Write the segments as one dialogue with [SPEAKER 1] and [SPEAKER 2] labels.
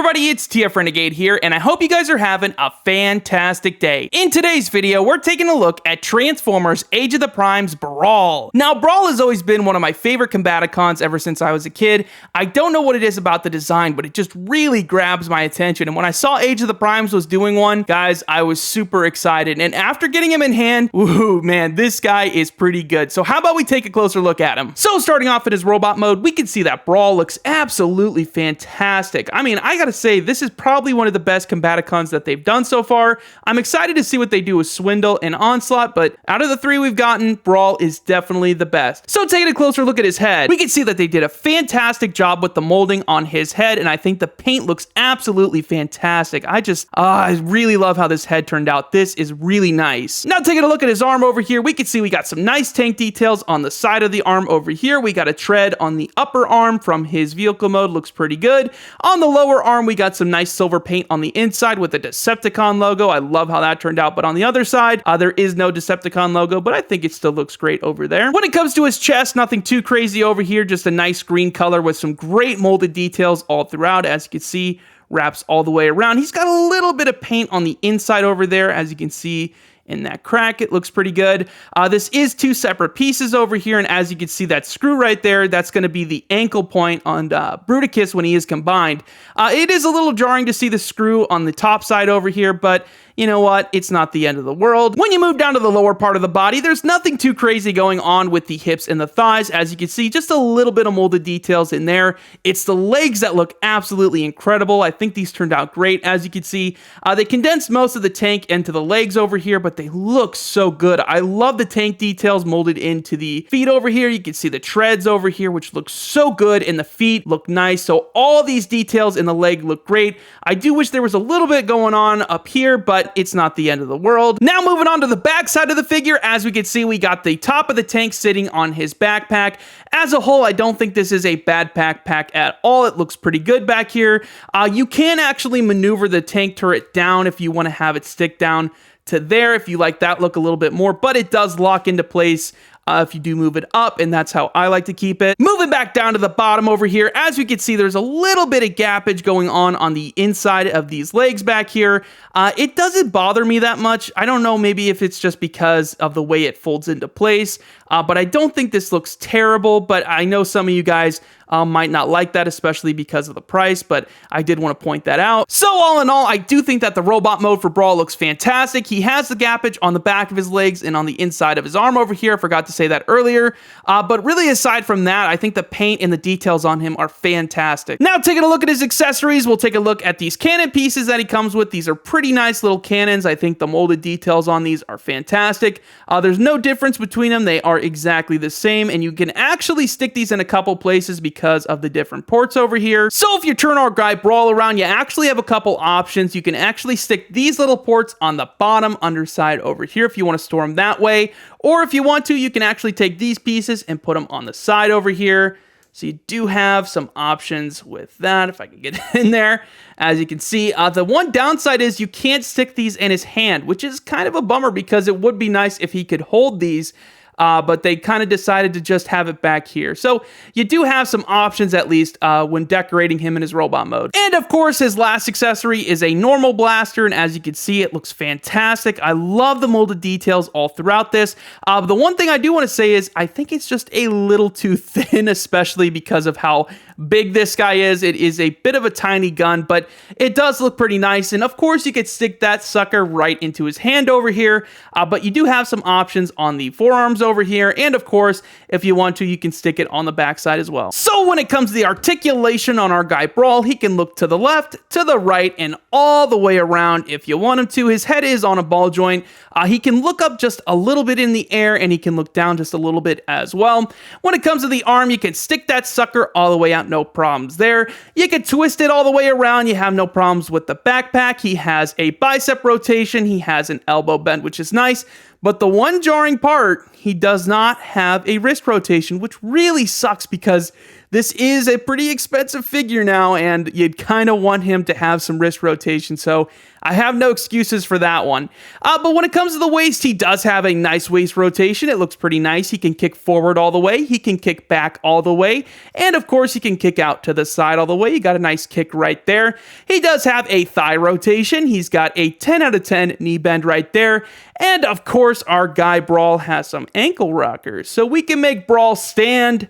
[SPEAKER 1] everybody, it's TF Renegade here, and I hope you guys are having a fantastic day. In today's video, we're taking a look at Transformers Age of the Prime's Brawl. Now, Brawl has always been one of my favorite combaticons ever since I was a kid. I don't know what it is about the design, but it just really grabs my attention, and when I saw Age of the Primes was doing one, guys, I was super excited, and after getting him in hand, woohoo, man, this guy is pretty good. So how about we take a closer look at him? So starting off in his robot mode, we can see that Brawl looks absolutely fantastic. I mean, I gotta say, this is probably one of the best combaticons that they've done so far. I'm excited to see what they do with Swindle and Onslaught, but out of the three we've gotten, Brawl is definitely the best. So taking a closer look at his head, we can see that they did a fantastic job with the molding on his head, and I think the paint looks absolutely fantastic. I really love how this head turned out. This is really nice. Now taking a look at his arm over here, we can see we got some nice tank details on the side of the arm over here. We got a tread on the upper arm from his vehicle mode, looks pretty good. On the lower arm, we got some nice silver paint on the inside with the Decepticon logo. I love how that turned out, but on the other side, there is no Decepticon logo, but I think it still looks great over there. When it comes to his chest, nothing too crazy over here, just a nice green color with some great molded details all throughout. As you can see, wraps all the way around. He's got a little bit of paint on the inside over there, as you can see in that crack. It looks pretty good. This is two separate pieces over here, and as you can see, that screw right there, that's going to be the ankle point on Bruticus when he is combined. It is a little jarring to see the screw on the top side over here, but you know what? It's not the end of the world. When you move down to the lower part of the body, there's nothing too crazy going on with the hips and the thighs. As you can see, just a little bit of molded details in there. It's the legs that look absolutely incredible. I think these turned out great. As you can see, they condensed most of the tank into the legs over here, but they look so good. I love the tank details molded into the feet over here. You can see the treads over here, which look so good, and the feet look nice. So all these details in the leg look great. I do wish there was a little bit going on up here, but it's not the end of the world. Now moving on to the back side of the figure, as we can see, we got the top of the tank sitting on his backpack. As a whole, I don't think this is a bad backpack at all. It looks pretty good back here. You can actually maneuver the tank turret down if you want to have it stick down to there, if you like that look a little bit more, but it does lock into place if you do move it up, and that's how I like to keep it. Moving back down to the bottom over here, as we can see, there's a little bit of gappage going on the inside of these legs back here. It doesn't bother me that much. I don't know, maybe if it's just because of the way it folds into place, but I don't think this looks terrible, but I know some of you guys might not like that, especially because of the price, but I did want to point that out. So all in all, I do think that the robot mode for Brawl looks fantastic. He has the gappage on the back of his legs and on the inside of his arm over here. I forgot to say that earlier, but really aside from that, I think the paint and the details on him are fantastic. Now taking a look at his accessories, we'll take a look at these cannon pieces that he comes with. These are pretty nice little cannons. I think the molded details on these are fantastic. There's no difference between them. They are exactly the same, and you can actually stick these in a couple places because of the different ports over here. So if you turn our guy Brawl around, you actually have a couple options. You can actually stick these little ports on the bottom underside over here if you want to store them that way, or if you want to, you can actually take these pieces and put them on the side over here. So you do have some options with that, if I can get in there. As you can see, the one downside is you can't stick these in his hand, which is kind of a bummer because it would be nice if he could hold these, but they kind of decided to just have it back here. So you do have some options, at least, when decorating him in his robot mode. And of course, his last accessory is a normal blaster, and as you can see, it looks fantastic. I love the molded details all throughout this. But the one thing I do want to say is I think it's just a little too thin, especially because of how big this guy is. It is a bit of a tiny gun, but it does look pretty nice. And of course, you could stick that sucker right into his hand over here, but you do have some options on the forearms over here. And of course, if you want to, you can stick it on the backside as well. So when it comes to the articulation on our guy Brawl, he can look to the left, to the right, and all the way around if you want him to. His head is on a ball joint. He can look up just a little bit in the air, and he can look down just a little bit as well. When it comes to the arm, you can stick that sucker all the way out, no problems there. You can twist it all the way around. You have no problems with the backpack. He has a bicep rotation. He has an elbow bend, which is nice. But the one jarring part, he does not have a wrist rotation, which really sucks because this is a pretty expensive figure now, and you'd kind of want him to have some wrist rotation, so I have no excuses for that one. But when it comes to the waist, he does have a nice waist rotation. It looks pretty nice. He can kick forward all the way. He can kick back all the way. And of course, he can kick out to the side all the way. You got a nice kick right there. He does have a thigh rotation. He's got a 10 out of 10 knee bend right there. And of course, our guy Brawl has some ankle rockers. So we can make Brawl stand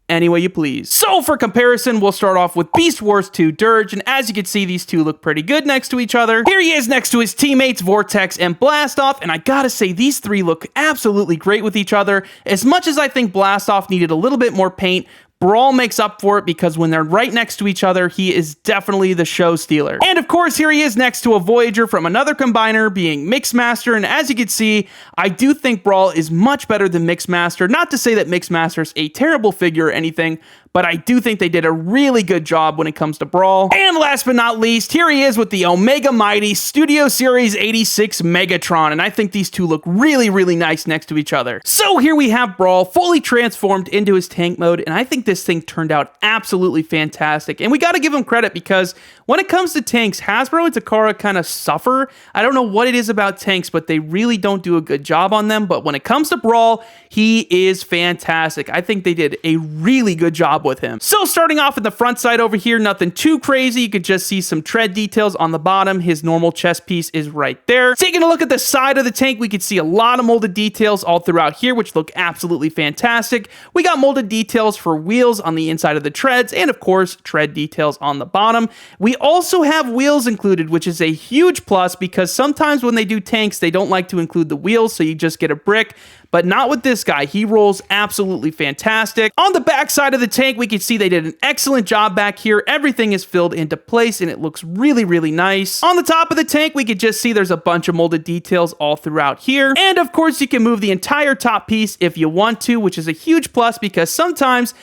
[SPEAKER 1] any way you please. So for comparison, we'll start off with Beast Wars 2 Dirge, and as you can see, these two look pretty good next to each other. Here he is next to his teammates Vortex and Blastoff, and I gotta say, these three look absolutely great with each other. As much as I think Blastoff needed a little bit more paint, Brawl makes up for it because when they're right next to each other, he is definitely the show stealer. And of course, here he is next to a Voyager from another combiner, being Mixmaster, and as you can see, I do think Brawl is much better than Mixmaster. Not to say that Mixmaster is a terrible figure or anything, but I do think they did a really good job when it comes to Brawl. And last but not least, here he is with the Omega Mighty Studio Series 86 Megatron, and I think these two look really, really nice next to each other. So here we have Brawl fully transformed into his tank mode, and I think this thing turned out absolutely fantastic. And we gotta give him credit because when it comes to tanks, Hasbro and Takara kind of suffer. I don't know what it is about tanks, but they really don't do a good job on them. But when it comes to Brawl, he is fantastic. I think they did a really good job with him. So starting off in the front side over here, nothing too crazy. You could just see some tread details on the bottom. His normal chest piece is right there. Taking a look at the side of the tank, we could see a lot of molded details all throughout here, which look absolutely fantastic. We got molded details for wheels on the inside of the treads, and of course, tread details on the bottom. We also have wheels included, which is a huge plus because sometimes when they do tanks, they don't like to include the wheels, so you just get a brick. But not with this guy. He rolls absolutely fantastic. On the back side of the tank, we can see they did an excellent job back here. Everything is filled into place and it looks really, really nice. On the top of the tank, we can just see there's a bunch of molded details all throughout here. And of course, you can move the entire top piece if you want to, which is a huge plus because sometimes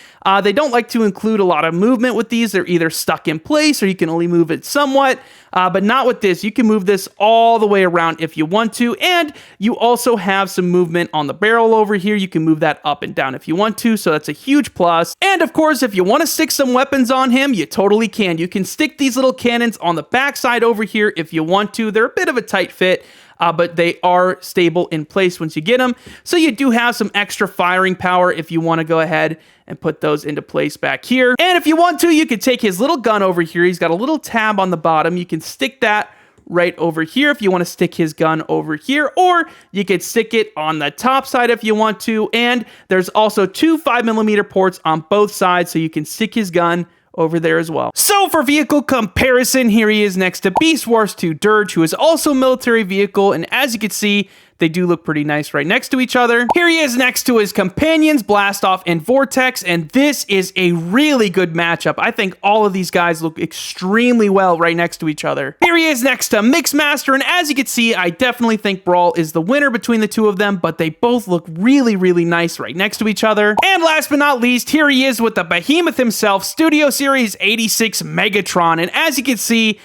[SPEAKER 1] they don't like to include a lot of movement with these. They're either stuck in place or you can only move it somewhat, but not with this. You can move this all the way around if you want to, and you also have some movement on the barrel over here. You can move that up and down if you want to, so that's a huge plus. And of course, if you want to stick some weapons on him, you totally can. You can stick these little cannons on the backside over here if you want to. They're a bit of a tight fit, but they are stable in place once you get them. So you do have some extra firing power if you want to go ahead and put those into place back here. And if you want to, you can take his little gun over here. He's got a little tab on the bottom. You can stick that right over here if you want to stick his gun over here, or you could stick it on the top side if you want to. And there's also two 5mm ports on both sides, so you can stick his gun over there as well. So for vehicle comparison, here he is next to Beast Wars 2 Dirge, who is also a military vehicle, and as you can see, they do look pretty nice right next to each other. Here he is next to his companions, Blastoff and Vortex, and this is a really good matchup. I think all of these guys look extremely well right next to each other. Here he is next to Mixmaster, and as you can see, I definitely think Brawl is the winner between the two of them, but they both look really, really nice right next to each other. And last but not least, here he is with the behemoth himself, Studio Series 86 Megatron, and as you can see,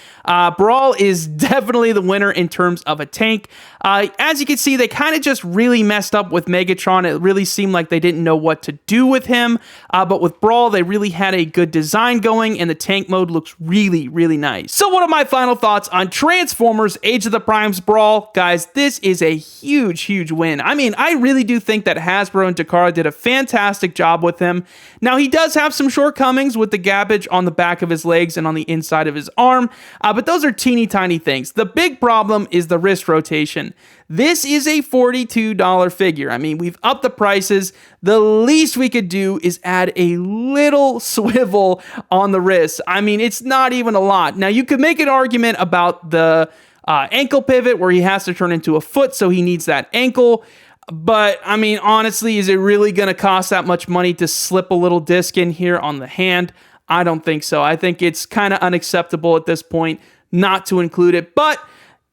[SPEAKER 1] Brawl is definitely the winner in terms of a tank. As you can see, they kind of just really messed up with Megatron. It really seemed like they didn't know what to do with him. But with Brawl, they really had a good design going, and the tank mode looks really, really nice. So what are my final thoughts on Transformers Age of the Primes Brawl? Guys, this is a huge, huge win. I mean, I really do think that Hasbro and Takara did a fantastic job with him. Now, he does have some shortcomings with the gappage on the back of his legs and on the inside of his arm, but those are teeny tiny things. The big problem is the wrist rotation. This is a $42 figure. I mean, we've upped the prices. The least we could do is add a little swivel on the wrist. I mean, it's not even a lot. Now, you could make an argument about the ankle pivot where he has to turn into a foot, so he needs that ankle. But, I mean, honestly, is it really going to cost that much money to slip a little disc in here on the hand? I don't think so. I think it's kind of unacceptable at this point not to include it. But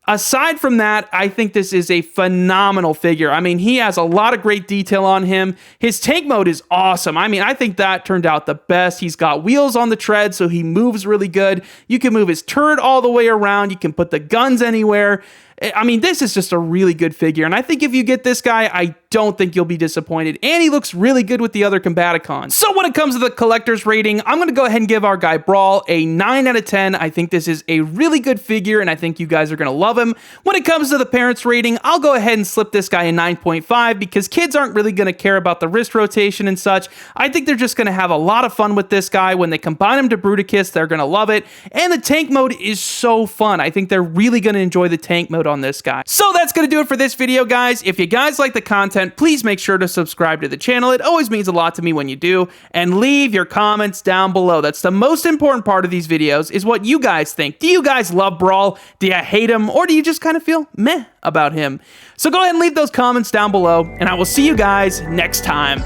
[SPEAKER 1] aside from that, I think this is a phenomenal figure. I mean, he has a lot of great detail on him. His tank mode is awesome. I mean, I think that turned out the best. He's got wheels on the tread, so he moves really good. You can move his turret all the way around. You can put the guns anywhere. I mean, this is just a really good figure, and I think if you get this guy, I don't think you'll be disappointed, and he looks really good with the other combaticons. So when it comes to the collector's rating, I'm going to go ahead and give our guy Brawl a 9 out of 10. I think this is a really good figure, and I think you guys are going to love him. When it comes to the parents' rating, I'll go ahead and slip this guy a 9.5 because kids aren't really going to care about the wrist rotation and such. I think they're just going to have a lot of fun with this guy. When they combine him to Bruticus, they're going to love it, and the tank mode is so fun. I think they're really going to enjoy the tank mode on this guy. So that's going to do it for this video, guys. If you guys like the content, please make sure to subscribe to the channel. It always means a lot to me when you do, and leave your comments down below. That's the most important part of these videos, is what you guys think. Do you guys love Brawl? Do you hate him? Or do you just kind of feel meh about him? So go ahead and leave those comments down below, and I will see you guys next time.